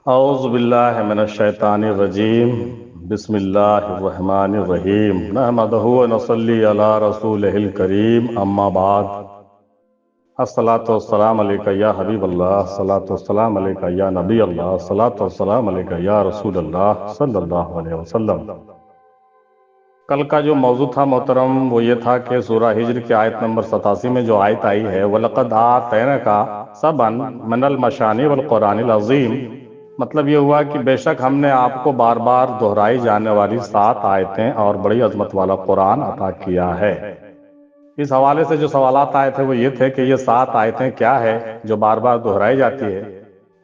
اعوذ باللہ من الشیطان الرجیم بسم اللہ الرحمن الرحیم نحمدہ ونصلی علی رسولہ الکریم اما بعد الصلاۃ والسلام علیک یا حبیب اللہ، الصلاۃ والسلام علیک یا نبی اللہ، الصلاۃ والسلام علیک یا رسول اللہ صلی اللہ علیہ وسلم۔ کل کا جو موضوع تھا محترم وہ یہ تھا کہ سورہ ہجر کی آیت نمبر 87 میں جو آیت آئی ہے وَلَقَدْ آتَيْنَاكَ سَبْعًا مِنَ الْمَثَانِي وَالْقُرْآنِ الْعَظِيمِ، مطلب یہ ہوا کہ بے شک ہم نے آپ کو بار بار دہرائی جانے والی 7 آیتیں اور بڑی عظمت والا قرآن عطا کیا ہے۔ اس حوالے سے جو سوالات آئے تھے وہ یہ تھے کہ یہ 7 آیتیں کیا ہے جو بار بار دہرائی جاتی ہے،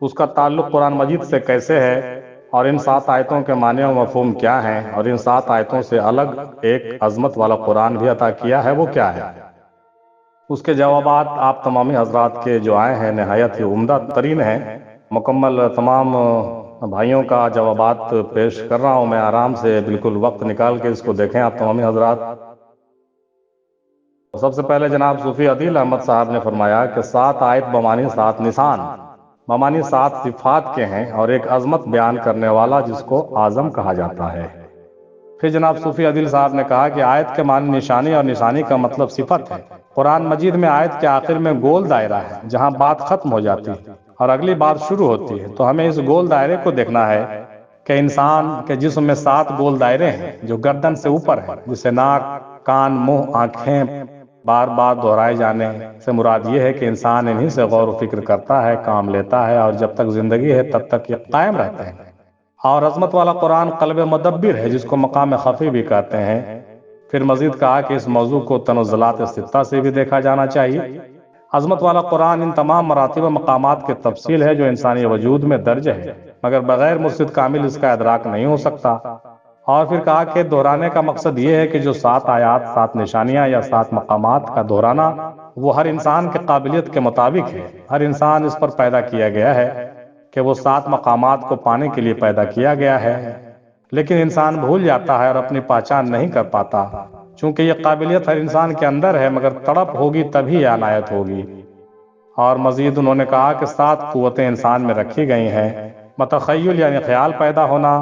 اس کا تعلق قرآن مجید سے کیسے ہے، اور ان 7 آیتوں کے معنی و مفہوم کیا ہیں، اور ان 7 آیتوں سے الگ ایک عظمت والا قرآن بھی عطا کیا ہے وہ کیا ہے۔ اس کے جوابات آپ تمامی حضرات کے جو آئے ہیں نہایت ہی عمدہ ترین ہیں۔ مکمل تمام بھائیوں کا جوابات پیش کر رہا ہوں میں، آرام سے بالکل وقت نکال کے اس کو دیکھیں آپ تمامی حضرات۔ سب سے پہلے جناب صوفی عدیل احمد صاحب نے فرمایا کہ 7 آیت بمانی 7 نشان، بمانی 7 صفات کے ہیں اور ایک عظمت بیان کرنے والا جس کو اعظم کہا جاتا ہے۔ پھر جناب صوفی عدیل صاحب نے کہا کہ آیت کے معنی نشانی اور نشانی کا مطلب صفت ہے۔ قرآن مجید میں آیت کے آخر میں گول دائرہ ہے جہاں بات ختم ہو جاتی ہے اور اگلی بات شروع ہوتی ہے، تو ہمیں اس گول دائرے کو دیکھنا ہے کہ انسان کے جسم میں 7 گول دائرے ہیں جو گردن سے اوپر ہیں، جسے ناک، کان، منہ، آنکھیں بار بار دہرائے جانے سے مراد یہ ہے کہ انسان انہی سے غور و فکر کرتا ہے، کام لیتا ہے، اور جب تک زندگی ہے تب تک یہ قائم رہتے ہیں۔ اور عظمت والا قرآن قلب مدبر ہے جس کو مقام خفی بھی کہتے ہیں۔ پھر مزید کہا کہ اس موضوع کو تنزلات ستہ سے بھی دیکھا جانا چاہیے۔ عظمت والا قرآن ان تمام مراتب و مقامات کے تفصیل ہے جو انسانی وجود میں درج ہے، مگر بغیر مرشد کامل اس کا ادراک نہیں ہو سکتا۔ اور پھر کہا کہ دہرانے کا مقصد یہ ہے کہ جو 7 آیات، 7 نشانیاں یا 7 مقامات کا دہرانا وہ ہر انسان کے قابلیت کے مطابق ہے۔ ہر انسان اس پر پیدا کیا گیا ہے کہ وہ 7 مقامات کو پانے کے لیے پیدا کیا گیا ہے، لیکن انسان بھول جاتا ہے اور اپنی پہچان نہیں کر پاتا، چونکہ یہ قابلیت ہر انسان کے اندر ہے، مگر تڑپ ہوگی تبھی یہ عنایت ہوگی۔ اور مزید انہوں نے کہا کہ 7 قوتیں انسان میں رکھی گئی ہیں: متخیل یعنی خیال پیدا ہونا،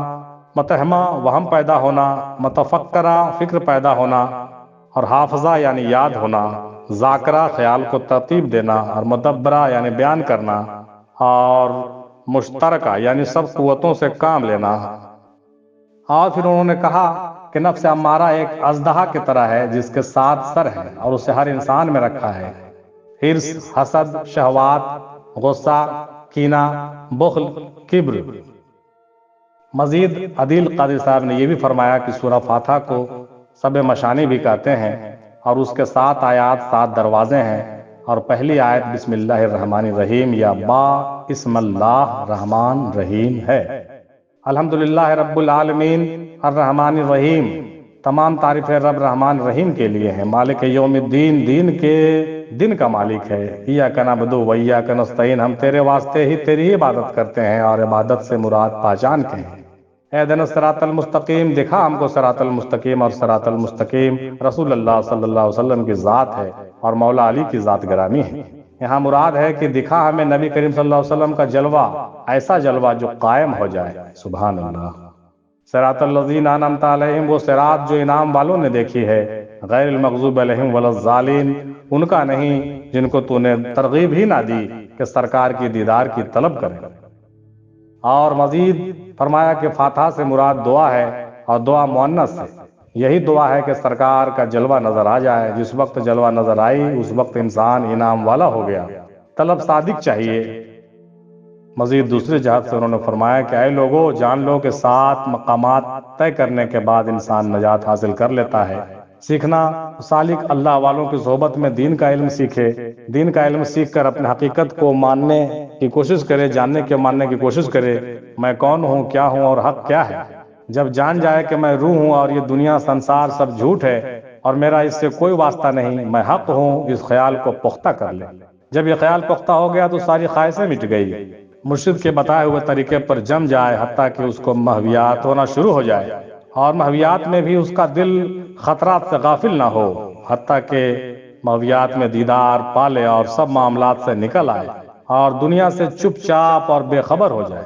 متہمہ وہم پیدا ہونا، متفکرہ فکر پیدا ہونا، اور حافظہ یعنی یاد ہونا، ذاکرہ خیال کو ترتیب دینا، اور مدبرہ یعنی بیان کرنا، اور مشترکہ یعنی سب قوتوں سے کام لینا۔ اور پھر انہوں نے کہا کہ نفس امارہ ایک اژدہا کی طرح ہے جس کے 7 سر ہیں اور اسے ہر انسان میں رکھا ہے: حرص، حسد، شہوات، غصہ، کینہ، بخل، کبر۔ مزید عدیل قادری صاحب نے یہ بھی فرمایا کہ سورہ فاتحہ کو سب مشانی بھی کہتے ہیں اور اس کے 7 آیات 7 دروازے ہیں، اور پہلی آیت بسم اللہ الرحمن الرحیم یا با اسم اللہ رحمان رحیم ہے۔ الحمدللہ رب العالمین الرحمن الرحیم، تمام تعریفیں رب رحمان رحیم کے لیے ہیں۔ مالک یوم الدین، دین کے دن کا مالک ہے۔ ایاک نعبد و ایاک نستعین، ہم تیرے واسطے ہی تیری عبادت کرتے ہیں، اور عبادت سے مراد پہچان کے ہیں۔ اہدنا الصراط المستقیم، دکھا ہم کو صراط المستقیم، اور صراط المستقیم رسول اللہ صلی اللہ علیہ وسلم کی ذات ہے اور مولا علی کی ذات گرامی ہے۔ یہاں مراد ہے کہ دکھا ہمیں نبی کریم صلی اللہ علیہ وسلم کا جلوہ، ایسا جلوہ جو قائم ہو جائے۔ سبحان اللہ۔ صراط الذین انعمت علیہم، وہ صراط جو انعام والوں نے دیکھی ہے، غیر المغضوب علیہم ولا الضالین، ان کا نہیں جن کو تو نے ترغیب ہی نہ دی کہ سرکار کی دیدار کی طلب کریں۔ اور مزید فرمایا کہ فاتحہ سے مراد دعا ہے، اور دعا مؤنث ہے۔ یہی دعا ہے کہ سرکار کا جلوہ نظر آ جائے۔ جس وقت جلوہ نظر آئی اس وقت انسان انعام والا ہو گیا۔ طلب صادق چاہیے۔ مزید دوسری جہت سے انہوں نے فرمایا کہ اے لوگو، جان لو کہ 7 مقامات طے کرنے کے بعد انسان نجات حاصل کر لیتا ہے۔ سیکھنا، سالک اللہ والوں کی صحبت میں دین کا علم سیکھے، دین کا علم سیکھ کر اپنے حقیقت کو ماننے کی کوشش کرے، جاننے کے ماننے کی کوشش کرے، میں کون ہوں، کیا ہوں اور حق کیا ہے۔ جب جان جائے کہ میں روح ہوں اور یہ دنیا سنسار سب جھوٹ ہے اور میرا اس سے کوئی واسطہ نہیں، میں حق ہوں، اس خیال کو پختہ کر لے۔ جب یہ خیال پختہ ہو گیا تو ساری خواہشیں مٹ گئی، مرشد کے بتائے ہوئے طریقے پر جم جائے، حتیٰ کہ اس کو مہویات ہونا شروع ہو جائے، اور مہویات میں بھی اس کا دل خطرات سے غافل نہ ہو، حتیٰ کہ مہویات میں دیدار پالے اور سب معاملات سے نکل آئے اور دنیا سے چپ چاپ اور بے خبر ہو جائے۔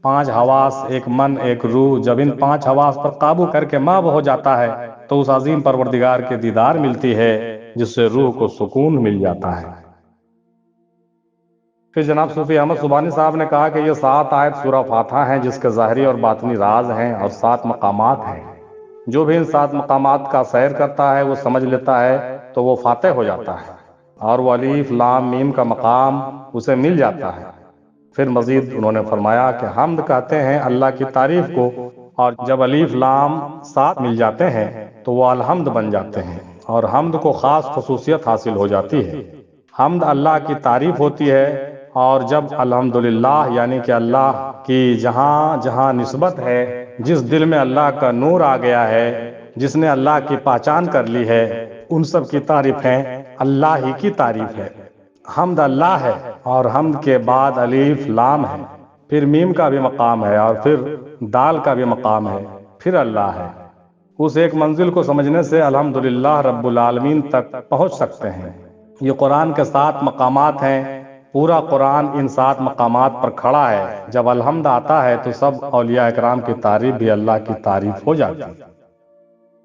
5 حواس، ایک من، ایک روح، جب ان 5 حواس پر قابو کر کے محو ہو جاتا ہے تو اس عظیم پروردگار کے دیدار ملتی ہے جس سے روح کو سکون مل جاتا ہے۔ پھر جناب صوفی احمد سبحانی صاحب نے کہا کہ یہ 7 آیت سورہ فاتحہ ہیں جس کے ظاہری اور باطنی راز ہیں اور 7 مقامات ہیں۔ جو بھی ان 7 مقامات کا سیر کرتا ہے وہ سمجھ لیتا ہے تو وہ فاتح ہو جاتا ہے اور وہ الف لام میم کا مقام اسے مل جاتا ہے۔ پھر مزید انہوں نے فرمایا کہ حمد کہتے ہیں اللہ کی تعریف کو، اور جب الف لام 7 مل جاتے ہیں تو وہ الحمد بن جاتے ہیں اور حمد کو خاص خصوصیت حاصل ہو جاتی ہے۔ حمد اللہ کی تعریف ہوتی ہے، اور جب الحمدللہ یعنی کہ اللہ کی جہاں جہاں نسبت ہے، جس دل میں اللہ کا نور آ گیا ہے، جس نے اللہ کی پہچان کر لی ہے، ان سب کی تعریفیں اللہ ہی کی تعریف ہے۔ حمد اللہ ہے اور حمد کے بعد الف لام ہے، پھر میم کا بھی مقام ہے اور پھر دال کا بھی مقام ہے، پھر اللہ ہے۔ اس ایک منزل کو سمجھنے سے الحمدللہ رب العالمین تک پہنچ سکتے ہیں۔ یہ قرآن کے 7 مقامات ہیں۔ پورا قرآن ان 7 مقامات پر کھڑا ہے۔ جب الحمد آتا ہے تو سب اولیاء اکرام کی تعریف بھی اللہ کی تعریف ہو جاتی ہے۔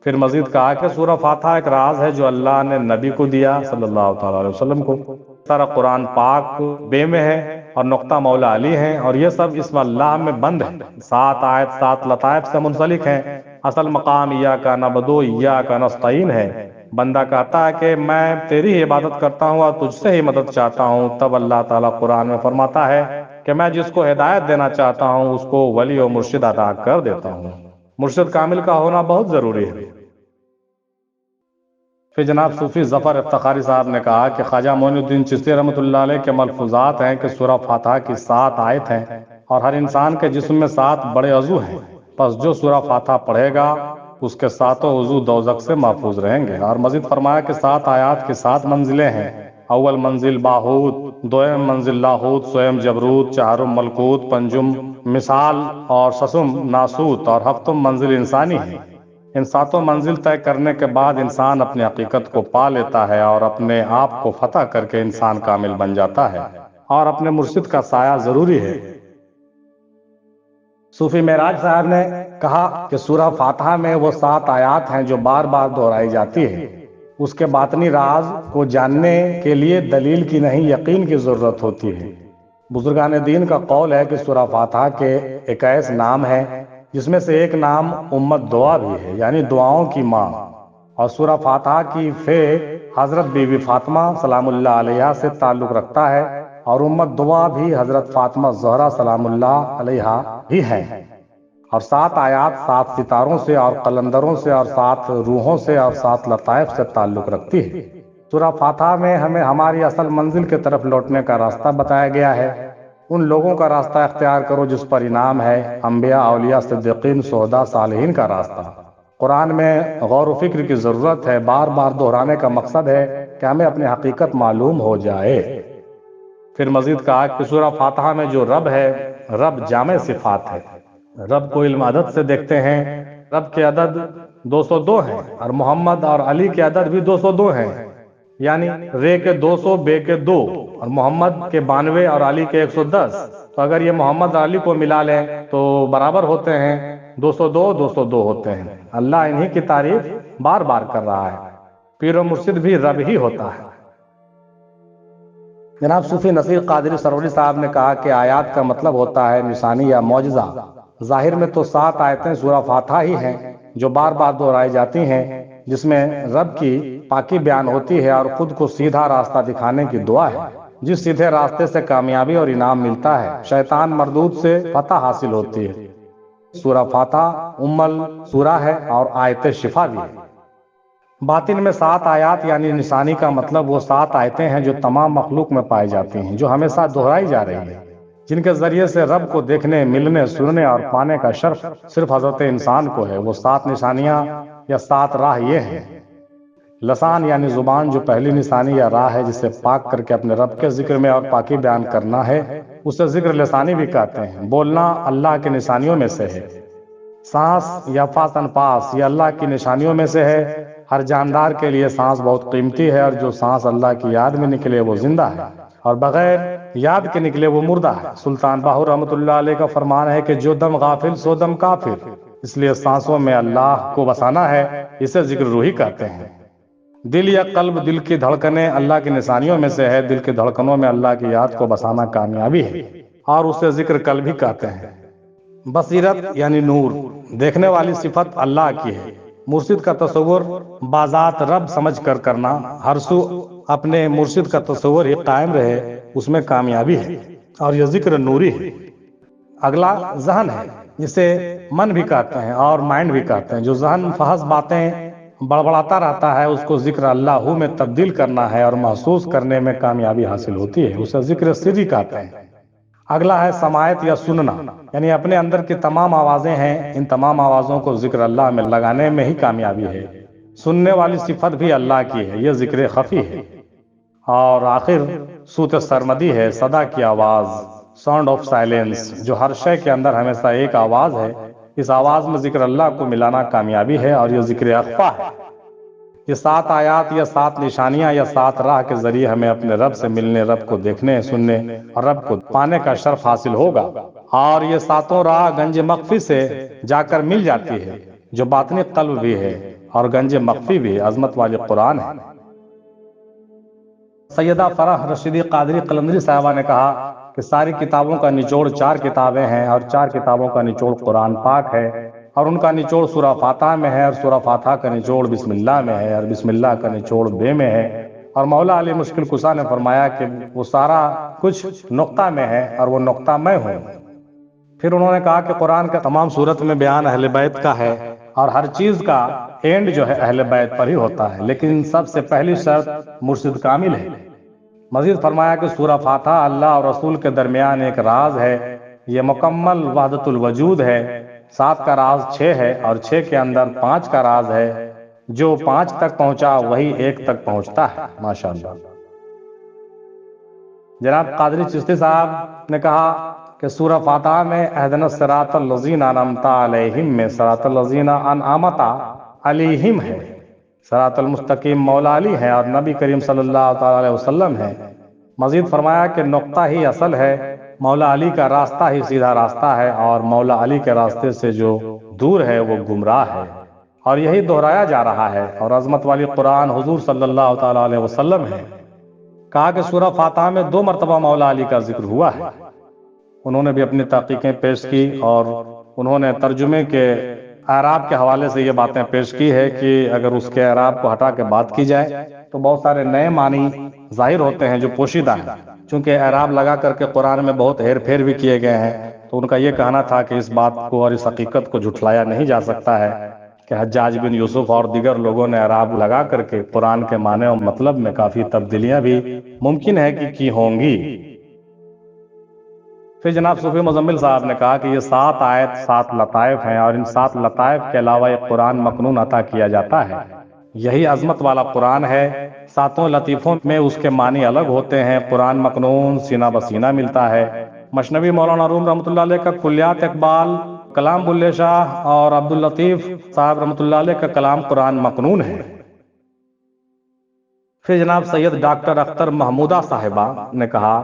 پھر مزید کہا کہ سورہ فاتحہ ایک راز ہے جو اللہ نے نبی کو دیا صلی اللہ تعالی علیہ وسلم کو۔ سارا قرآن پاک بے میں ہے اور نقطہ مولا علی ہیں، اور یہ سب اسم اللہ میں بند ہے۔ 7 آیت 7 لطائف سے منسلک ہیں۔ اصل مقام ایاک نعبد و ایاک نستعین ہے۔ بندہ کہتا ہے کہ میں تیری ہی عبادت کرتا ہوں اور تجھ سے ہی مدد چاہتا ہوں، تب اللہ تعالیٰ قرآن میں فرماتا ہے کہ میں جس کو ہدایت دینا چاہتا ہوں اس کو ولی و مرشد عطا کر دیتا ہوں۔ مرشد کامل کا ہونا بہت ضروری ہے۔ پھر جناب صوفی ظفر افتخاری صاحب نے کہا کہ خواجہ معین الدین چشتی رحمۃ اللہ علیہ کے ملفوظات ہیں کہ سورہ فاتحہ کی 7 آیت ہیں اور ہر انسان کے جسم میں 7 بڑے عضو ہیں، پس جو سورہ فاتحہ پڑھے گا اس کے 7 عضو دوزخ سے محفوظ رہیں گے۔ اور مزید فرمایا کہ 7 آیات کی 7 منزلیں ہیں۔ اول منزل باہوت، دویم منزل لاہوت، سویم جبروت، چہارم ملکوت، پنجم مثال اور ششم ناسوت اور ہفتم منزل انسانی ہے۔ ان 7 منزل طے کرنے کے بعد انسان اپنی حقیقت کو پا لیتا ہے اور اپنے آپ کو فتح کر کے انسان کامل بن جاتا ہے، اور اپنے مرشد کا سایہ ضروری ہے۔ صوفی معراج صاحب نے کہا کہ سورہ فاتحہ میں وہ 7 آیات ہیں جو بار بار دہرائی جاتی ہے۔ اس کے باطنی راز کو جاننے کے لیے دلیل کی نہیں یقین کی ضرورت ہوتی ہے۔ بزرگان دین کا قول ہے کہ سورہ فاتحہ کے 21 نام ہیں، جس میں سے ایک نام امت دعا بھی ہے، یعنی دعاؤں کی ماں، اور سورہ فاتحہ کی فے حضرت بی بی فاطمہ سلام اللہ علیہا سے تعلق رکھتا ہے، اور امت دعا بھی حضرت فاطمہ زہرا سلام اللہ علیہا ہی ہیں۔ اور 7 آیات 7 ستاروں سے اور قلندروں سے اور 7 روحوں سے اور 7 لطائف سے تعلق رکھتی ہے۔ سورہ فاتحہ میں ہمیں ہماری اصل منزل کی طرف لوٹنے کا راستہ بتایا گیا ہے۔ ان لوگوں کا راستہ اختیار کرو جس پر انعام ہے، انبیاء، اولیاء، صدیقین، شہداء، صالحین کا راستہ۔ قرآن میں غور و فکر کی ضرورت ہے۔ بار بار دہرانے کا مقصد ہے کہ ہمیں اپنی حقیقت معلوم ہو جائے۔ پھر مزید کہا کہ سورہ فاتحہ میں جو رب ہے، رب جامع صفات ہے۔ رب کو علم عدد سے دیکھتے ہیں۔ رب کے عدد 202 ہیں اور محمد اور علی کے عدد بھی 202 ہیں، یعنی رے کے 200، بے کے 2، اور محمد کے 92 اور علی کے 110۔ تو اگر یہ محمد اور علی کو ملا لیں تو برابر ہوتے ہیں، 202 202 ہوتے ہیں۔ اللہ انہی کی تعریف بار بار کر رہا ہے۔ پیر و مرشد بھی رب ہی ہوتا ہے۔ جناب صوفی نصیر قادری سرور صاحب نے کہا کہ آیات کا مطلب ہوتا ہے نشانی یا معجزہ۔ ظاہر میں تو 7 آیتیں سورہ فاتحہ ہی ہیں جو بار بار دہرائی جاتی ہیں، جس میں رب کی پاکی بیان ہوتی ہے اور خود کو سیدھا راستہ دکھانے کی دعا ہے۔ جس سیدھے راستے سے کامیابی اور انعام ملتا ہے، شیطان مردود سے فتح حاصل ہوتی ہے۔ سورہ فاتحہ سورہ ہے اور آیت شفا بھی ہے۔ باطن میں 7 آیات یعنی نشانی کا مطلب وہ 7 آیتیں ہیں جو تمام مخلوق میں پائی جاتی ہیں، جو ہمیشہ دہرائی جا رہی ہیں، جن کے ذریعے سے رب کو دیکھنے، ملنے، سننے اور پانے کا شرف صرف حضرت انسان کو ہے۔ وہ 7 نشانیاں یا 7 راہ یہ ہیں۔ لسان یعنی زبان جو پہلی نشانی یا راہ ہے، جسے پاک کر کے اپنے رب کے ذکر میں اور پاکی بیان کرنا ہے، اسے ذکر لسانی بھی کہتے ہیں۔ بولنا اللہ کی نشانیوں میں سے ہے۔ سانس یا فاس انفاس یہ اللہ کی نشانیوں میں سے ہے۔ ہر جاندار کے لیے سانس بہت قیمتی ہے، اور جو سانس اللہ کی یاد میں نکلے وہ زندہ ہے، اور بغیر یاد کے نکلے وہ مردہ ہے۔ سلطان باہو رحمۃ اللہ علیہ کا فرمان ہے کہ جو دم غافل سو دم کافر، اس لیے سانسوں میں اللہ کو بسانا ہے، اسے ذکر روحی کہتے ہیں۔ دل یا قلب، دل کی دھڑکنیں اللہ کی نشانیوں میں سے ہے۔ دل کی دھڑکنوں میں اللہ کی یاد کو بسانا کامیابی ہے، اور اسے ذکر قلب بھی کہتے ہیں۔ بصیرت یعنی نور، دیکھنے والی صفت اللہ کی ہے۔ مرشد کا تصور بذات رب سمجھ کر کرنا، ہر سو اپنے مرشد کا تصور ہی قائم رہے، اس میں کامیابی ہے، اور یہ ذکر نوری ہے۔ اگلا ذہن ہے، جسے من بھی کہتے ہیں اور مائنڈ بھی کہتے ہیں۔ جو ذہن فحش باتیں بڑبڑاتا رہتا ہے، اس کو ذکر اللہ میں تبدیل کرنا ہے، اور محسوس کرنے میں کامیابی حاصل ہوتی ہے، اسے ذکر سری کہتے ہیں۔ اگلا ہے سماعت یا سننا، یعنی اپنے اندر کی تمام آوازیں ہیں، ان تمام آوازوں کو ذکر اللہ میں لگانے میں ہی کامیابی ہے۔ سننے والی صفت بھی اللہ کی ہے، یہ ذکر خفی ہے۔ اور آخر صوت سرمدی ہے، صدا کی آواز، ساؤنڈ آف سائلنس، جو ہر شے کے اندر ہمیشہ ایک آواز ہے، اس آواز میں ذکر اللہ کو ملانا کامیابی ہے، اور یہ ذکر اخفا ہے۔ یہ 7 آیات یا 7 نشانیاں یا 7 راہ کے ذریعے ہمیں اپنے رب سے ملنے، رب کو دیکھنے، سننے اور رب کو پانے کا شرف حاصل ہوگا۔ اور یہ 7 راہ گنج مخفی سے جا کر مل جاتی ہے، جو باطنی قلب بھی ہے اور گنج مخفی بھی، عظمت والی قرآن ہے۔ سیدہ فرح رشیدی قادری قلندری صاحبہ نے کہا کہ ساری کتابوں کا نچوڑ 4 کتابیں ہیں، اور 4 کتابوں کا نچوڑ قرآن پاک ہے، اور ان کا نچوڑ سورہ فاتحہ میں ہے، اور سورہ فاتحہ کا نچوڑ بسم اللہ میں ہے، اور بسم اللہ کا نچوڑ بے میں ہے۔ اور مولا علی مشکل کشا نے فرمایا کہ وہ سارا کچھ نقطہ میں ہے، اور وہ نقطہ میں ہوں۔ پھر انہوں نے کہا کہ قرآن کا تمام صورت میں بیان اہل بیت کا ہے، اور ہر چیز کا اینڈ جو ہے اہل بیت پر ہی ہوتا ہے، لیکن سب سے پہلی شرط مرشد کامل ہے۔ مزید فرمایا کہ سورہ فاتحہ اللہ اور رسول کے درمیان ایک راز ہے، یہ مکمل وحدت الوجود ہے۔ 7 کا راز 6 ہے، اور 6 کے اندر 5 کا راز ہے۔ جو 5 تک پہنچا وہی 1 تک پہنچتا ہے۔ ماشاءاللہ۔ جناب قادری چشتی صاحب نے کہا کہ سورہ فاتحہ میں اہدنا الصراط الذین انعمت علیہم میں صراط الذین انعمت علیہم ہے، صراط المستقیم مولا علی ہے، اور نبی کریم صلی اللہ تعالی علیہ وسلم ہے۔ مزید فرمایا کہ نقطہ ہی اصل ہے، مولا علی کا راستہ ہی سیدھا راستہ ہے، اور مولا علی کے راستے سے جو دور ہے وہ گمراہ ہے، اور یہی دہرایا جا رہا ہے۔ اور عظمت والی قرآن حضور صلی اللہ تعالی علیہ وسلم ہے۔ کہا کہ سورہ فاتحہ میں 2 مرتبہ مولا علی کا ذکر ہوا ہے۔ انہوں نے بھی اپنی تحقیقیں پیش کی، اور انہوں نے ترجمے کے اعراب کے حوالے سے یہ باتیں پیش کی ہے کہ اگر اس کے اعراب کو ہٹا کے بات کی جائے تو بہت سارے نئے معنی ظاہر ہوتے ہیں جو پوشیدہ ہیں۔ چونکہ اعراب لگا کر کے قرآن میں بہت ہیر پھیر بھی کیے گئے ہیں، تو ان کا یہ کہنا تھا کہ اس بات کو اور اس حقیقت کو جھٹلایا نہیں جا سکتا ہے کہ حجاج بن یوسف اور دیگر لوگوں نے اعراب لگا کر کے قرآن کے معنی اور مطلب میں کافی تبدیلیاں بھی ممکن ہے کہ کی ہوں گی۔ پھر جناب صوفی مزمل صاحب نے کہا کہ یہ 7 آیت 7 لطائف ہیں، اور ان 7 لطائف کے علاوہ ایک قرآن مکنون عطا کیا جاتا ہے۔ یہی عظمت والا قرآن ہے۔ 7 لطیفوں میں اس کے معنی الگ ہوتے ہیں۔ قرآن مکنون سینہ بسینہ ملتا ہے۔ مشنوی مولانا روم رحمۃ اللہ علیہ کا کلیات اقبال، کلام بلے شاہ اور عبداللطیف صاحب رحمۃ اللہ علیہ کا کلام قرآن مکنون ہے۔ پھر جناب سید ڈاکٹر اختر محمودہ صاحبہ نے کہا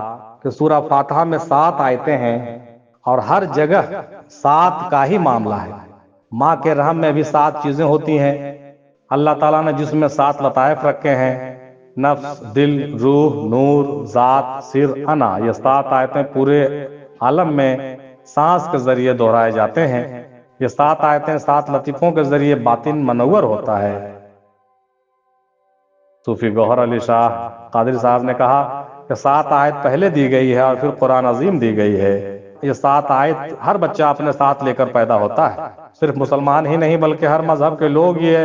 کہ سورہ فاتحہ میں 7 آیتیں ہیں، اور ہر جگہ 7 کا ہی معاملہ ہے۔ ماں کے رحم میں بھی 7 چیزیں ہوتی ہیں۔ اللہ تعالیٰ نے جس میں 7 لطائف رکھے ہیں، نفس، دل، روح، نور، ذات، سر، انا، یہ 7 آیتیں پورے عالم میں سانس کے ذریعے دہرائے جاتے ہیں۔ یہ 7 آیتیں 7 لطیفوں کے ذریعے باطن منور ہوتا ہے۔ صوفی گوہر علی شاہ قادری صاحب نے کہا کہ 7 آیت پہلے دی گئی ہے، اور پھر قرآن عظیم دی گئی ہے۔ یہ 7 آیت ہر بچہ اپنے ساتھ لے کر پیدا ہوتا ہے۔ صرف مسلمان ہی نہیں بلکہ ہر مذہب کے لوگ یہ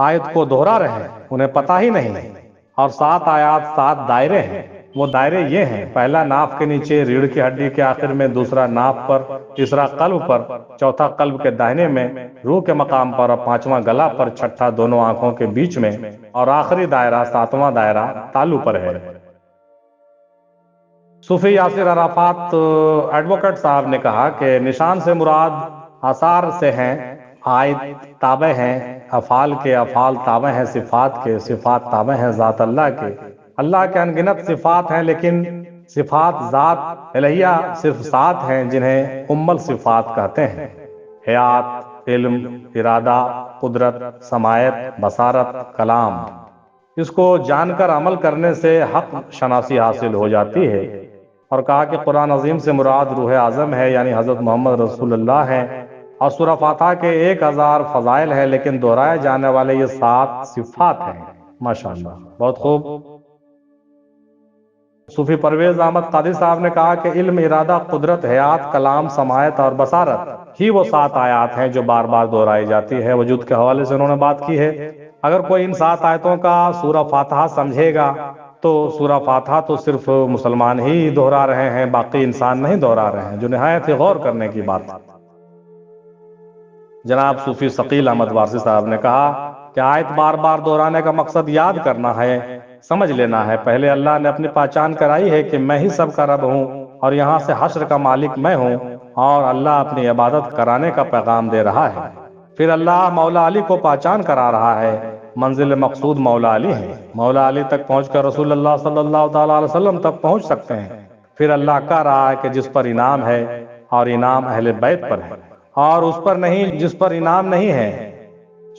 آیت کو دہرا رہے ہیں، انہیں پتہ ہی نہیں۔ اور 7 آیات 7 دائرے ہیں۔ وہ دائرے یہ ہیں: پہلا ناف کے نیچے ریڑھ کی ہڈی کے آخر میں، دوسرا ناف پر، تیسرا قلب پر، چوتھا قلب کے داہنے میں روح کے مقام پر، اور 5واں گلا پر، چھٹا دونوں آنکھوں کے بیچ میں، اور آخری دائرہ 7واں دائرہ تالو پر ہے۔ صوفی یاسر عرفات ایڈوکیٹ صاحب نے کہا کہ نشان سے مراد آثار سے ہیں، آیت تابع ہیں افعال کے، افعال تابع ہیں صفات کے، صفات تابع ہیں ذات اللہ کے۔ اللہ کے انگنت صفات ہیں، لیکن صفات ذات الہیہ صرف 7 ہیں جنہیں الصفات کہتے ہیں: حیات، علم، ارادہ، قدرت، سماعت، بصارت، کلام۔ اس کو جان کر عمل کرنے سے حق شناسی حاصل ہو جاتی ہے۔ اور کہا کہ قرآن عظیم سے مراد روح اعظم ہے، یعنی حضرت محمد رسول اللہ ہے، اور سورہ فاتحہ کے 1000 فضائل ہیں، لیکن دہرائے جانے والے یہ 7 صفات ہیں۔ ماشاءاللہ، بہت خوب۔ صوفی پرویز احمد قادری صاحب نے کہا کہ علم، ارادہ، قدرت، حیات، کلام، سماعت اور بصارت ہی وہ 7 آیات ہیں جو بار بار دہرائی جاتی ہے۔ وجود کے حوالے سے انہوں نے بات کی ہے۔ اگر کوئی ان 7 آیتوں کا سورہ فاتحہ سمجھے گا تو سورہ فاتحہ تو صرف مسلمان ہی دہرا رہے ہیں، باقی انسان نہیں دہرا رہے ہیں، جو نہایت ہی غور کرنے کی بات ہے۔ جناب صوفی ثقیل احمد وارثی صاحب نے کہا کہ آیت بار بار دہرانے کا مقصد یاد کرنا ہے، سمجھ لینا ہے۔ پہلے اللہ نے اپنی پہچان کرائی ہے کہ میں ہی سب کا رب ہوں اور یہاں سے حشر کا مالک میں ہوں، اور اللہ اپنی عبادت کرانے کا پیغام دے رہا ہے۔ پھر اللہ مولا علی کو پہچان کرا رہا ہے، منزل مقصود مولا علی ہے۔ مولا علی تک پہنچ کر رسول اللہ صلی اللہ تعالیٰ علیہ وسلم تک پہنچ سکتے ہیں۔ پھر اللہ کہہ رہا ہے کہ جس پر انعام ہے، اور انعام اہل بیت پر ہے، اور اس پر نہیں جس پر انعام نہیں ہے۔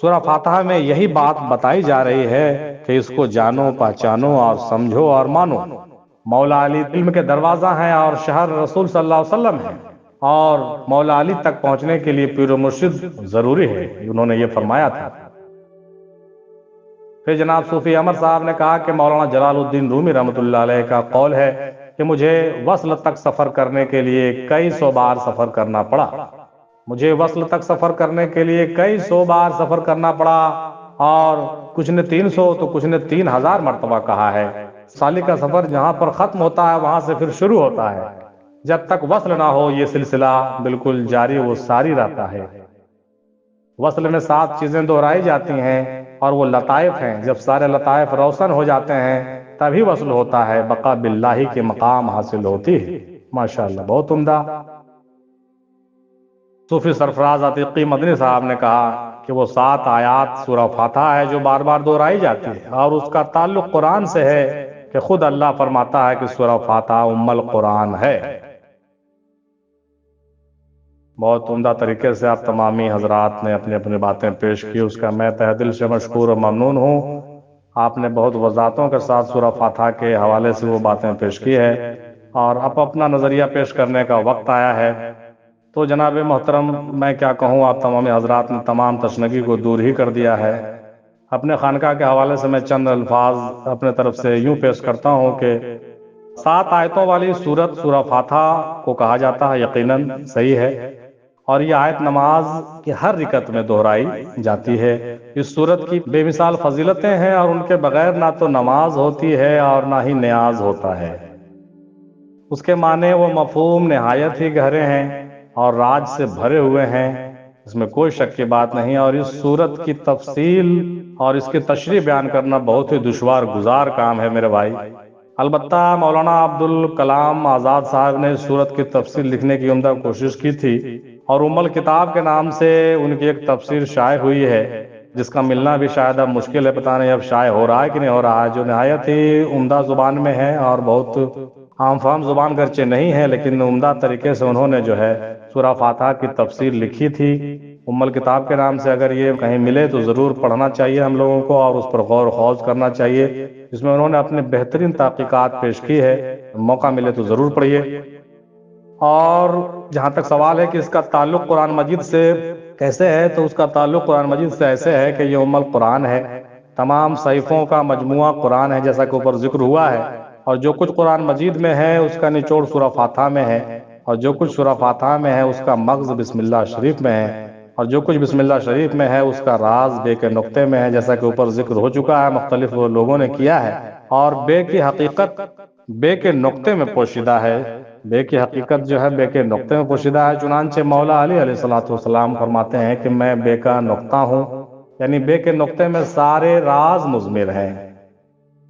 سورہ فاتحہ میں یہی بات بتائی جا رہی ہے کہ اس کو جانو، پہچانو اور سمجھو اور مانو۔ مولا علی علم کے دروازہ ہیں اور شہر رسول صلی اللہ علیہ وسلم ہیں، اور مولا علی تک پہنچنے کے لیے پیر و مرشد ضروری ہے، انہوں نے یہ فرمایا تھا۔ پھر جناب صوفی عمر صاحب نے کہا کہ مولانا جلال الدین رومی رحمۃ اللہ علیہ کا قول ہے کہ مجھے وصل تک سفر کرنے کے لیے کئی سو بار سفر کرنا پڑا۔ مجھے وصل تک سفر کرنے کے لیے کئی سو بار سفر کرنا پڑا، اور کچھ نے 300 تو کچھ نے 3000 مرتبہ کہا ہے۔ سالک کا سفر جہاں پر ختم ہوتا ہے وہاں سے پھر شروع ہوتا ہے۔ جب تک وصل نہ ہو یہ سلسلہ بالکل جاری و ساری رہتا ہے۔ وصل میں 7 چیزیں دہرائی جاتی ہیں اور وہ لطائف ہیں۔ جب سارے لطائف روشن ہو جاتے ہیں تبھی وصل ہوتا ہے، بقا باللہ کے مقام حاصل ہوتی ہے۔ ماشاءاللہ، بہت عمدہ۔ صوفی سرفراز عتیقی مدنی صاحب نے کہا کہ وہ 7 آیات سورہ فاتحہ ہے جو بار بار دہرائی جاتی ہے، اور اس کا تعلق قرآن سے ہے کہ خود اللہ فرماتا ہے کہ سورہ فاتحہ القرآن ہے۔ بہت عمدہ طریقے سے آپ تمامی حضرات نے اپنی اپنی باتیں پیش کی، اس کا میں تہ دل سے مشکور اور ممنون ہوں۔ آپ نے بہت وضاحتوں کے ساتھ سورہ فاتحہ کے حوالے سے وہ باتیں پیش کی ہے، اور اب اپنا نظریہ پیش کرنے کا وقت آیا ہے۔ تو جناب محترم، میں کیا کہوں، آپ تمام حضرات نے تمام تشنگی کو دور ہی کر دیا ہے۔ اپنے خانقاہ کے حوالے سے میں چند الفاظ اپنے طرف سے یوں پیش کرتا ہوں کہ 7 آیتوں والی سورت سورہ فاتحہ کو کہا جاتا ہے، یقیناً صحیح ہے، اور یہ آیت نماز کی ہر رکعت میں دہرائی جاتی ہے۔ اس سورت کی بے مثال فضیلتیں ہیں، اور ان کے بغیر نہ تو نماز ہوتی ہے اور نہ ہی نیاز ہوتا ہے۔ اس کے معنی و مفہوم نہایت ہی گہرے ہیں اور راج سے بھرے ہوئے ہیں، اس میں کوئی شک کی بات نہیں، اور اس سورت کی تفصیل اور اس کی تشریح بیان کرنا بہت ہی دشوار گزار کام ہے میرے بھائی۔ البتہ مولانا عبدالکلام آزاد صاحب نے اس سورت کی تفسیر لکھنے کی عمدہ کوشش کی تھی، اور الکتاب کے نام سے ان کی ایک تفسیر شائع ہوئی ہے، جس کا ملنا بھی شاید اب مشکل ہے، پتہ نہیں اب شائع ہو رہا ہے کہ نہیں ہو رہا ہے، جو نہایت ہی عمدہ زبان میں ہے، اور بہت عام فہم زبان گرچہ نہیں ہے، لیکن عمدہ طریقے سے انہوں نے جو ہے سورہ فاتحہ کی تفسیر لکھی تھی۔ الکتاب کے نام سے اگر یہ کہیں ملے تو ضرور پڑھنا چاہیے ہم لوگوں کو، اور اس پر غور و خوض کرنا چاہیے، جس میں انہوں نے اپنے بہترین تحقیقات پیش کی ہے۔ موقع ملے تو ضرور پڑھیے۔ اور جہاں تک سوال ہے کہ اس کا تعلق قرآن مجید سے کیسے ہے، تو اس کا تعلق قرآن مجید سے ایسے ہے کہ یہ القرآن ہے، تمام صحیفوں کا مجموعہ قرآن ہے، جیسا کہ اوپر ذکر ہوا ہے، اور جو کچھ قرآن مجید میں ہے اس کا نچوڑ سورہ فاتحہ میں ہے، اور جو کچھ سورہ فاتحہ میں ہے اس کا مغز بسم اللہ شریف میں ہے، اور جو کچھ بسم اللہ شریف میں ہے اس کا راز بے کے نقطے میں ہے، جیسا کہ اوپر ذکر ہو چکا ہے، مختلف لوگوں نے کیا ہے، اور بے کی حقیقت بے کے نقطے میں پوشیدہ ہے۔ بے کی حقیقت جو ہے بے کے نقطے میں پوشیدہ ہے، چنانچہ مولا علی علیہ الصلوۃ والسلام فرماتے ہیں کہ میں بے کا نقطہ ہوں، یعنی بے کے نقطے میں سارے راز مضمر ہیں۔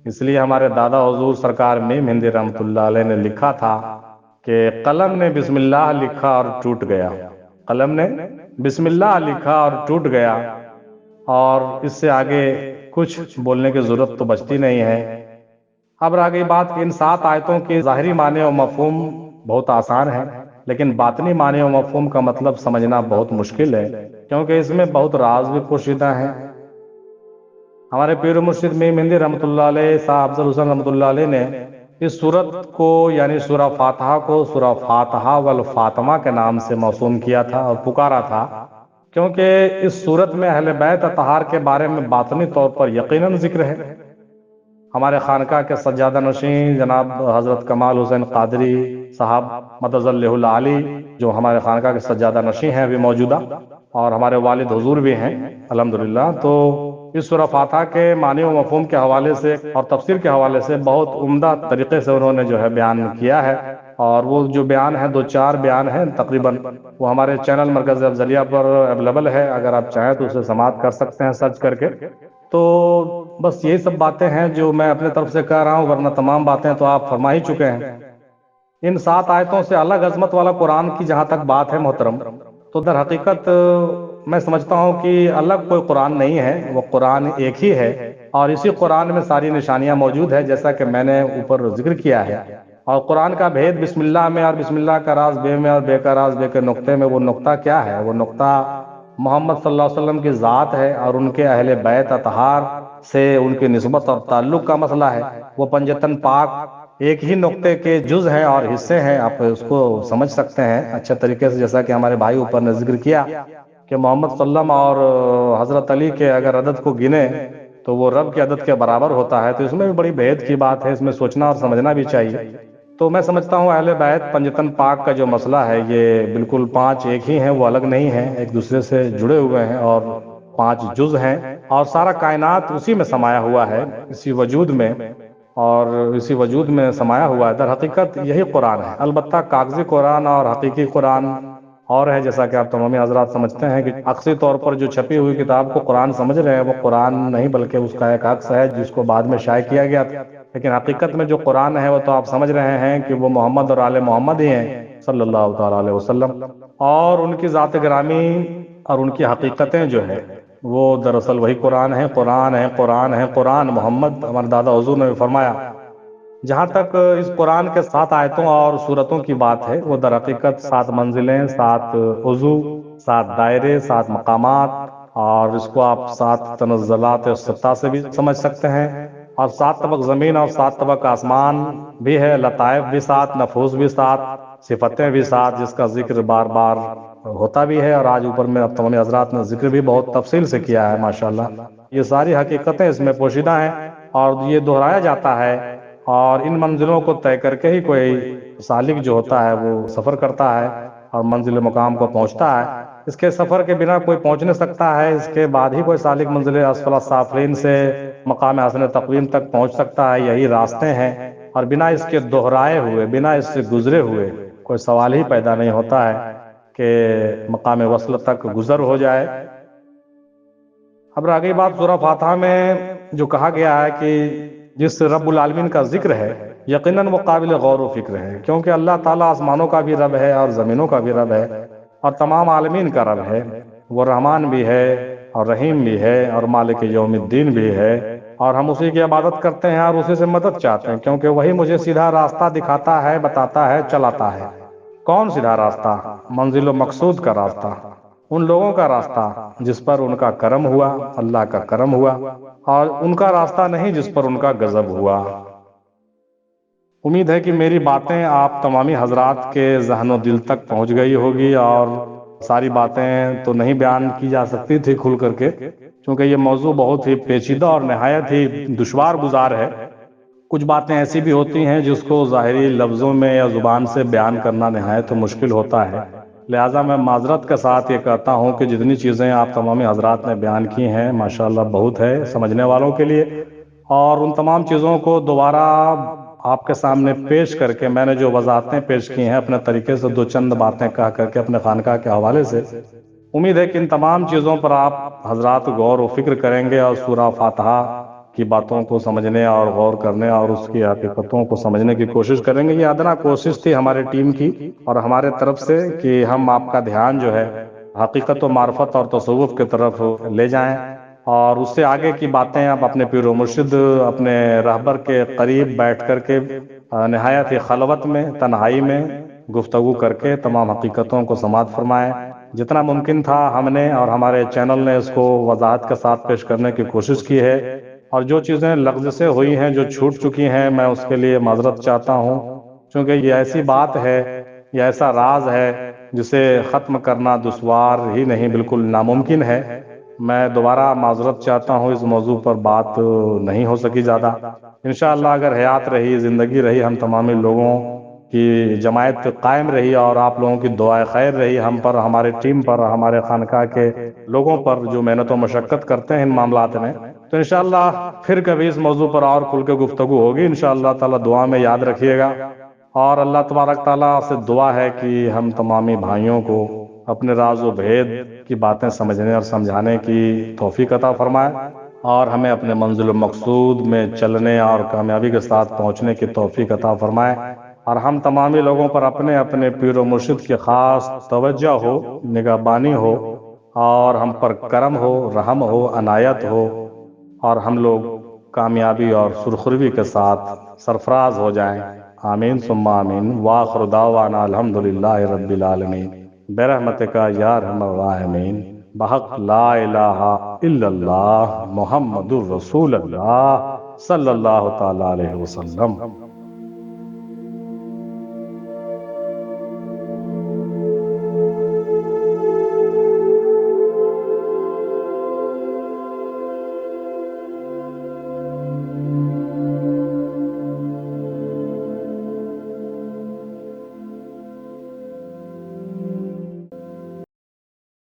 اس لیے ہمارے دادا حضور سرکار میم ہندی رحمۃ اللہ علیہ نے لکھا تھا کہ قلم نے بسم اللہ لکھا اور ٹوٹ گیا، قلم نے بسم اللہ لکھا اور ٹوٹ گیا، اور اس سے آگے کچھ بولنے کی ضرورت تو بچتی نہیں ہے۔ اب رہ گئی بات کہ ان 7 آیتوں کے ظاہری معنی و مفہوم بہت آسان ہے، لیکن باطنی معنی و مفہوم کا مطلب سمجھنا بہت مشکل ہے، کیونکہ اس میں بہت راز بھی پوشیدہ ہیں۔ ہمارے پیر و مرشد میر مہندی رحمۃ اللہ علیہ، صاحب افضل حسن رحمۃ اللہ علیہ نے اس سورت کو یعنی سورہ فاتحہ کو سورہ فاتحہ والفاطمہ کے نام سے موسوم کیا تھا اور پکارا تھا، کیونکہ اس سورت میں اہل بیت اطہار کے بارے میں باطنی طور پر یقیناً ذکر ہے۔ ہمارے خانقاہ کے سجادہ نشین جناب حضرت کمال حسین قادری صاحب مدظ اللہ العالی، جو ہمارے خانقاہ کے سجادہ نشین ہیں ابھی موجودہ، اور ہمارے والد حضور بھی ہیں الحمدللہ، تو اس سورہ فاتحہ کے معنی و مفہوم کے حوالے سے اور تفسیر کے حوالے سے بہت عمدہ طریقے سے انہوں نے جو ہے بیان کیا ہے، اور وہ جو بیان ہے 2-4 بیان ہیں تقریباً، وہ ہمارے چینل مرکز افضلیہ پر اویلیبل ہے، اگر آپ چاہیں تو اسے سماعت کر سکتے ہیں سرچ کر کے۔ تو بس یہی سب باتیں ہیں جو میں اپنے طرف سے کہہ رہا ہوں، ورنہ تمام باتیں تو آپ فرما ہی چکے ہیں۔ ان 7 آیتوں سے الگ عظمت والا قرآن کی جہاں تک بات ہے محترم، تو در حقیقت میں سمجھتا ہوں کہ الگ کوئی قرآن نہیں ہے، وہ قرآن ایک ہی ہے، اور اسی قرآن میں ساری نشانیاں موجود ہیں جیسا کہ میں نے اوپر ذکر کیا ہے۔ اور قرآن کا بھید بسم اللہ میں، اور بسم اللہ کا راز بے میں، اور بے کا راز بے کے نقطے میں، وہ نقطہ کیا ہے؟ وہ نقطہ محمد صلی اللہ علیہ وسلم کی ذات ہے، اور ان کے اہل بیت اطہار سے ان کی نسبت اور تعلق کا مسئلہ ہے۔ وہ پنجتن پاک ایک ہی نقطے کے جز ہیں اور حصے ہیں، آپ اس کو سمجھ سکتے ہیں اچھے طریقے سے، جیسا کہ ہمارے بھائی اوپر نے ذکر کیا کہ محمد صلی اللہ علیہ وسلم اور حضرت علی کے اگر عدد کو گنے تو وہ رب کے عدد کے برابر ہوتا ہے، تو اس میں بھی بڑی بھید کی بات ہے، اس میں سوچنا اور سمجھنا بھی چاہیے۔ تو میں سمجھتا ہوں اہل بیت پنجتن پاک کا جو مسئلہ ہے یہ بالکل 5 ایک ہی ہیں، وہ الگ نہیں ہیں، ایک دوسرے سے جڑے ہوئے ہیں، اور 5 جز ہیں، اور سارا کائنات اسی میں سمایا ہوا ہے، اسی وجود میں، اور اسی وجود میں سمایا ہوا ہے۔ در حقیقت یہی قرآن ہے، البتہ کاغذی قرآن اور حقیقی قرآن اور ہے، جیسا کہ آپ تمامی حضرات سمجھتے ہیں کہ عکسی طور پر جو چھپی ہوئی کتاب کو قرآن سمجھ رہے ہیں، وہ قرآن نہیں بلکہ اس کا ایک عکس ہے جس کو بعد میں شائع کیا گیا تھا، لیکن حقیقت میں جو قرآن ہے وہ تو آپ سمجھ رہے ہیں کہ وہ محمد اور آل محمد ہی ہیں صلی اللہ تعالی علیہ وسلم، اور ان کی ذات گرامی اور ان کی حقیقتیں جو ہے وہ دراصل وہی قرآن ہے، قرآن ہے، قرآن ہے، قرآن محمد، ہمارے دادا حضور نے بھی فرمایا۔ جہاں تک اس قرآن کے 7 آیتوں اور سورتوں کی بات ہے، وہ در حقیقت 7 منزلیں، 7 عضو، 7 دائرے، 7 مقامات، اور اس کو آپ 7 تنزلات الستہ سے بھی سمجھ سکتے ہیں، اور 7 طبق زمین اور 7 طبق آسمان بھی ہے، لطائف بھی 7، نفوس بھی 7، صفتیں بھی 7، جس کا ذکر بار بار ہوتا بھی ہے، اور آج اوپر میں اب تمام حضرات نے ذکر بھی بہت تفصیل سے کیا ہے ماشاءاللہ۔ یہ ساری حقیقتیں اس میں پوشیدہ ہیں، اور یہ دہرایا جاتا ہے، اور ان منزلوں کو طے کر کے ہی کوئی سالک جو ہوتا ہے وہ سفر کرتا ہے اور منزل مقام کو پہنچتا ہے۔ اس کے سفر کے بنا کوئی پہنچ نہیں سکتا ہے، اس کے بعد ہی کوئی سالک منزل اسفل السافلین سے مقام حسن تقویم تک پہنچ سکتا ہے، یہی راستے ہیں، اور بنا اس کے دہرائے ہوئے، بنا اس سے گزرے ہوئے کوئی سوال ہی پیدا نہیں ہوتا ہے کہ مقام وصل تک گزر ہو جائے۔ اب رہ گئی بات سورہ فاتحہ میں جو کہا گیا ہے کہ جس رب العالمین کا ذکر ہے، یقیناً وہ قابل غور و فکر ہے، کیونکہ اللہ تعالیٰ آسمانوں کا بھی رب ہے اور زمینوں کا بھی رب ہے اور تمام عالمین کا رب ہے۔ وہ رحمان بھی ہے اور رحیم بھی ہے اور مالک یوم الدین بھی ہے، اور ہم اسی کی عبادت کرتے ہیں اور اسی سے مدد چاہتے ہیں، کیونکہ وہی مجھے سیدھا راستہ دکھاتا ہے، بتاتا ہے، چلاتا ہے۔ کون سیدھا راستہ؟ منزل و مقصود کا راستہ، ان لوگوں کا راستہ جس پر ان کا کرم ہوا، اللہ کا کرم ہوا، اور ان کا راستہ نہیں جس پر ان کا غضب ہوا۔ امید ہے کہ میری باتیں آپ تمامی حضرات کے ذہن و دل تک پہنچ گئی ہوگی، اور ساری باتیں تو نہیں بیان کی جا سکتی تھی کھل کر کے، کیونکہ یہ موضوع بہت ہی پیچیدہ اور نہایت ہی دشوار گزار ہے۔ کچھ باتیں ایسی بھی ہوتی ہیں جس کو ظاہری لفظوں میں یا زبان سے بیان کرنا نہایت مشکل ہوتا ہے، لہٰذا میں معذرت کے ساتھ یہ کہتا ہوں کہ جتنی چیزیں آپ تمامی حضرات نے بیان کی ہیں ماشاءاللہ بہت ہے سمجھنے والوں کے لیے، اور ان تمام چیزوں کو دوبارہ آپ کے سامنے پیش کر کے میں نے جو وضاحتیں پیش کی ہیں اپنے طریقے سے 2 باتیں کہہ کر کے اپنے خانقاہ کے حوالے سے، امید ہے کہ ان تمام چیزوں پر آپ حضرات غور و فکر کریں گے اور سورہ فاتحہ کی باتوں کو سمجھنے اور غور کرنے اور اس کی حقیقتوں کو سمجھنے کی کوشش کریں گے۔ یہ ادنا کوشش تھی ہمارے ٹیم کی اور ہمارے طرف سے کہ ہم آپ کا دھیان جو ہے حقیقت و معرفت اور تصوف کی طرف لے جائیں، اور اس سے آگے کی باتیں آپ اپنے پیر و مرشد، اپنے رہبر کے قریب بیٹھ کر کے نہایت ہی خلوت میں، تنہائی میں گفتگو کر کے تمام حقیقتوں کو سماعت فرمائیں۔ جتنا ممکن تھا ہم نے اور ہمارے چینل نے اس کو وضاحت کے ساتھ پیش کرنے کی کوشش کی ہے، اور جو چیزیں لغز سے ہوئی ہیں، جو چھوٹ چکی ہیں، میں اس کے لیے معذرت چاہتا ہوں، کیونکہ یہ ایسی بات ہے، یہ ایسا راز ہے جسے ختم کرنا دشوار ہی نہیں بالکل ناممکن ہے۔ میں دوبارہ معذرت چاہتا ہوں، اس موضوع پر بات نہیں ہو سکی زیادہ۔ انشاءاللہ اگر حیات رہی، زندگی رہی، ہم تمامی لوگوں کی جماعت قائم رہی اور آپ لوگوں کی دعائے خیر رہی ہم پر، ہمارے ٹیم پر، ہمارے خانقاہ کے لوگوں پر جو محنت و مشقت کرتے ہیں ان معاملات میں، تو انشاءاللہ پھر کبھی اس موضوع پر اور کھل کے گفتگو ہوگی انشاءاللہ تعالی۔ دعا میں یاد رکھیے گا، اور اللہ تبارک تعالیٰ سے دعا ہے کہ ہم تمامی بھائیوں کو اپنے راز و بھید کی باتیں سمجھنے اور سمجھانے کی توفیق عطا فرمائے، اور ہمیں اپنے منزل و مقصود میں چلنے اور کامیابی کے ساتھ پہنچنے کی توفیق عطا فرمائے، اور ہم تمامی لوگوں پر اپنے اپنے پیر و مرشد کی خاص توجہ ہو، نگہبانی ہو، اور ہم پر کرم ہو، رحم ہو، عنایت ہو، اور ہم لوگ کامیابی اور سرخروی کے ساتھ سرفراز ہو جائیں۔ آمین ثم آمین، وآخر دعوانا الحمدللہ رب العالمین، برحمتک یا ارحم الراحمین، بحق لا الہ الا اللہ محمد الرسول اللہ صلی اللہ تعالی علیہ وسلم۔